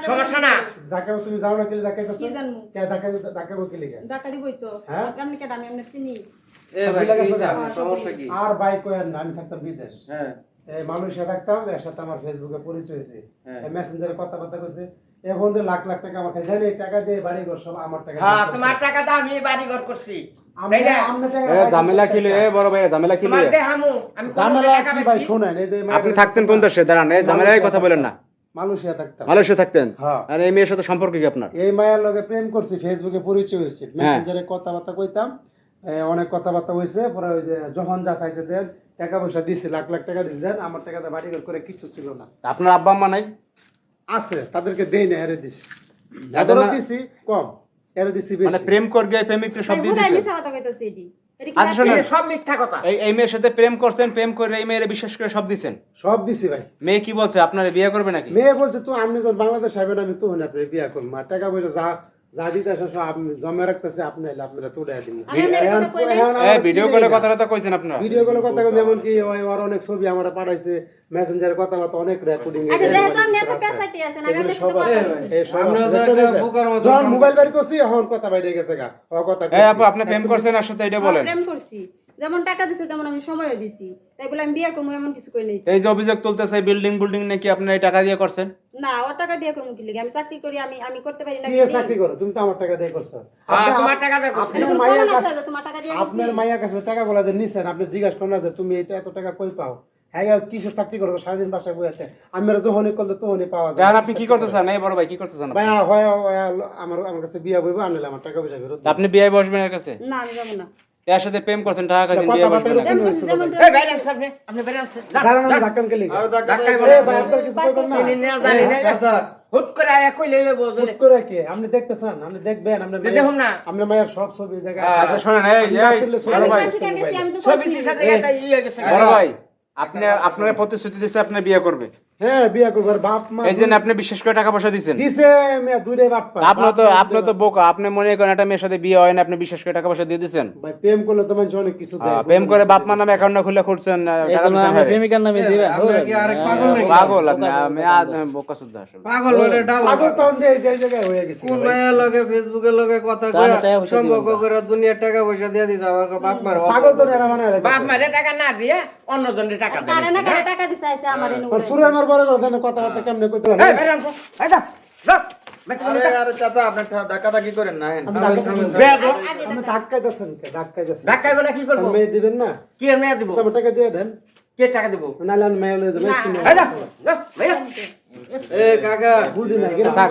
সমস্যা না। ঢাকা তুমি যাও না কি ঢাকাইতেছ? কি জানমু? কে ঢাকা কি লিখে? ঢাকা দিবই তো। হ্যাঁ? আপনি কেডা আমি চিনি। এ ভাই কি সমস্যা কি? আর বাইক কয়েন না, আমি থাকতাম বিদেশ। হ্যাঁ এই মালয়েশিয়া থাকতাম, এর সাথে আমার ফেসবুকে পরিচয় হয়েছে। হ্যাঁ। এই মেসেঞ্জারে কথাবার্তা কইছে। এখন যে লাখ লাখ টাকা আমাকে জানি টাকা দিয়ে বাড়ি ঘর সব আমার টাকা। হ্যাঁ, তোমার টাকা দাও, আমি বাড়ি ঘর করছি। আমরা তাই না? আমরা টাকা এ ঝামেলা কি এ বড় ভাই ঝামেলা কি তোমার দেহামু, আমি কোন ঝামেলা টাকা কি ভাই বেচছি? শুনেন, এই যে আপনি থাকতেন কোন দেশে? দাঁড়ান, এই ঝামেলায় কথা বলেন না। মালয়েশিয়া থাকতাম। মালয়েশিয়া থাকতেন? হ্যাঁ। আর এই মেয়ের সাথে সম্পর্ক কি আপনার? এই মায়ের লগে প্রেম করছি, ফেসবুকে পরিচয় হয়েছে, মেসেঞ্জারে কথাবার্তা কইতাম, অনেক কথাবার্তা হয়েছে। পরে ওই যে যখন যা চাইছে দেন, টাকা পয়সা দিছি, লাখ লাখ টাকা দিছি, দেন আমার টাকাতে বাড়ি ঘর করে কিছু ছিল না। আপনার আব্বা আম্মা নাই? আছে, তাদেরকে দেই না, হেরে দিছি। এদের এদেরও না- দিছি কম, এরে দিছি মানে বেশি। প্রেম করগে প্রেমিককে সব দিয়ে হুদাই দিয়েছেন? মিছা কথা কইতাছে এডি। এডি কি আচ্ছা, শোনেন। সব মিথ্যা কথা। এই মেয়ের সাথে প্রেম করছেন, প্রেম করে এই মেয়ের বিশ্বাস করে সব দিছেন? সব দিছি ভাই। মেয়ে কি বলছে, আপনার বিয়ে করবে নাকি? মেয়ে বলছে তো আমি যখন বাংলাদেশ আইবেন আমি তো আপনি বিয়া করবো, আর টাকা পয়সা যা যা দিতেছে সব আপনি জমা রাখতেছে, আপনি এলে আপনারা তুলে দিন। আমি আপনার কথা কই নাই। এই ভিডিও কলে কথাটা তো কইছেন আপনারা? ভিডিও কলে কথা কই, যেমন কি ওই ওর অনেক ছবি আমরা পাঠাইছে, মেসেঞ্জারে কথাবার্তা অনেক রেকর্ডিং। আচ্ছা যেহেতু আপনি এত পেছাইতে আছেন আমি আপনার সাথে কথা বলছি। আমরা তো একটা বোকার মতো যখন মোবাইল বের করছি এখন কথা বাইরে গেছে গা, ও কথা এই আপু, আপনি প্রেম করছেন আর সাথে এটা বলেন? প্রেম করছি। যেমন টাকা দিছে তেমন আমি সময়ও দিছি। তাই বলে আমি বিয়ে করবো এমন কিছু কই নাই। এই যে অভিযোগ তুলতেছে বিল্ডিং নাকি আপনি এই টাকা দিয়ে করছেন? না, ও টাকা দিয়ে করবো কি লাগে? আমি চাকরি করি, আমি আমি করতে পারি না। কি চাকরি করো তুমি? তো আমার টাকা দিয়ে করছো। হ্যাঁ, তোমার টাকা দেখো। আপনার এরকম মায়ের প্রমাণ আছে কাছে, যে তোমার টাকা দিয়ে করছি? আপনার মায়ের কাছে টাকা বলা যে নিছেন, আপনি জিজ্ঞাসা করেন না যে তুমি এটা এত টাকা কই পাও? হ্যাঁ, কিসের চাকরি করো? সারাদিন বাসায় বসে আছে, আমরা যখনই করলে তখনই পাওয়া যায়। এখন আপনি কি করতে চান? এই বড় ভাই কি করতে চান আপনি? ভাই হয় আমার আমার কাছে বিয়া বইব, আনলে আমার টাকা পয়সা ফেরত দিন। আপনি বিয়ে বসবেন এর কাছে? না, আমি যাবো না। এর সাথে প্রেম করছেন, টাকা খাইছেন, বিয়ে বসবেন না? প্রেম করছি যেমন এই বাইরে আসো আপনি, আপনি বাইরে আসো। দাঁড়ান, আমি ধাক্কান কে লিখে? আর ধাক্কা ধাক্কায় দেয় বলে, এ ভাই, আপনার কিছু কইবেন না? চিনি না, জানি না। আচ্ছা হুট করে আয়া কইলে বললে হুট করে কে? আপনি দেখতেছেন, আপনি দেখবেন, আপনি দেখুন না। আপনার মায়ের সব ছবি এই জায়গায় আছে। আচ্ছা শোনেন, এই আমি আসলে ছবি বড় আমি ভাই, তো শিখে গেছি, আমি তো ছবিটির করছি। সাথে একটা ইয়ে গেছে। বড় ভাই, আপনি আপনার প্রতিশ্রুতি দিচ্ছে আপনি বিয়ে করবে, হ্যাঁ বিয়া করবার বাপ মা এই জন্য আপনি বিশেষ করে টাকা পয়সা দিচ্ছেন। দিছে, মেয়ে দুইটাই বাপ পায়। আপনি তো বোকা, আপনি মনে করেন একটা মেয়ের সাথে বিয়ে হয় না, আপনি বিশেষ করে টাকা পয়সা দিয়ে দিচ্ছেন? ভাই প্রেম করলে তো মানুষ অনেক কিছু দেয়। প্রেম করে বাপ মা নামে অ্যাকাউন্ট খুলে খুলছেন, টাকা দিচ্ছেন ভাই। প্রেমিকার নামে দিবেন? আমরা কি আরেক পাগল নাকি? পাগল আপনি, আমি বোকা শুদ্ধ আসলে। পাগল ওরে ডাবল পাগল তখন যে এই জায়গায় হয়ে গেছে। কোন মায়ের লগে ফেসবুকের লগে কথা তাহলে কইয়া টাকা পয়সা সম্পর্ক দিবেন করে দুনিয়ার টাকা পয়সা দিয়ে দিছে আমাকে বাপ মার পাগল তো এরা মানে বাপ মারে টাকা না দিয়ে অন্য জনের টাকা দেয়। কারে না কারে টাকা দিছে আইছে আমার এনে উড়াই। সুরের মার বড় করে দেন কথাবার্তা কেমনে কইতে এই বাইরে আসো। এই যা, যা। বেঁচে আরে বলো তো। আরে চাচা আপনি ধাক্কা কি করেন না আমি ধাক্কাইতেছেন বেয়াদব। আমি ধাক্কাইতেছেন কে? ধাক্কাইতেছেন ধাক্কায় বলে কি করবো? মেয়ে দিবেন না? কি আর মেয়ে দিব? আমার টাকা দিয়ে দেন, কে টাকা দিব? নাহলে আমি মেয়ে লয়ে যাবো। না। এই যা, যা, ভাইয়া। এ কাকা বুঝি না, থাক,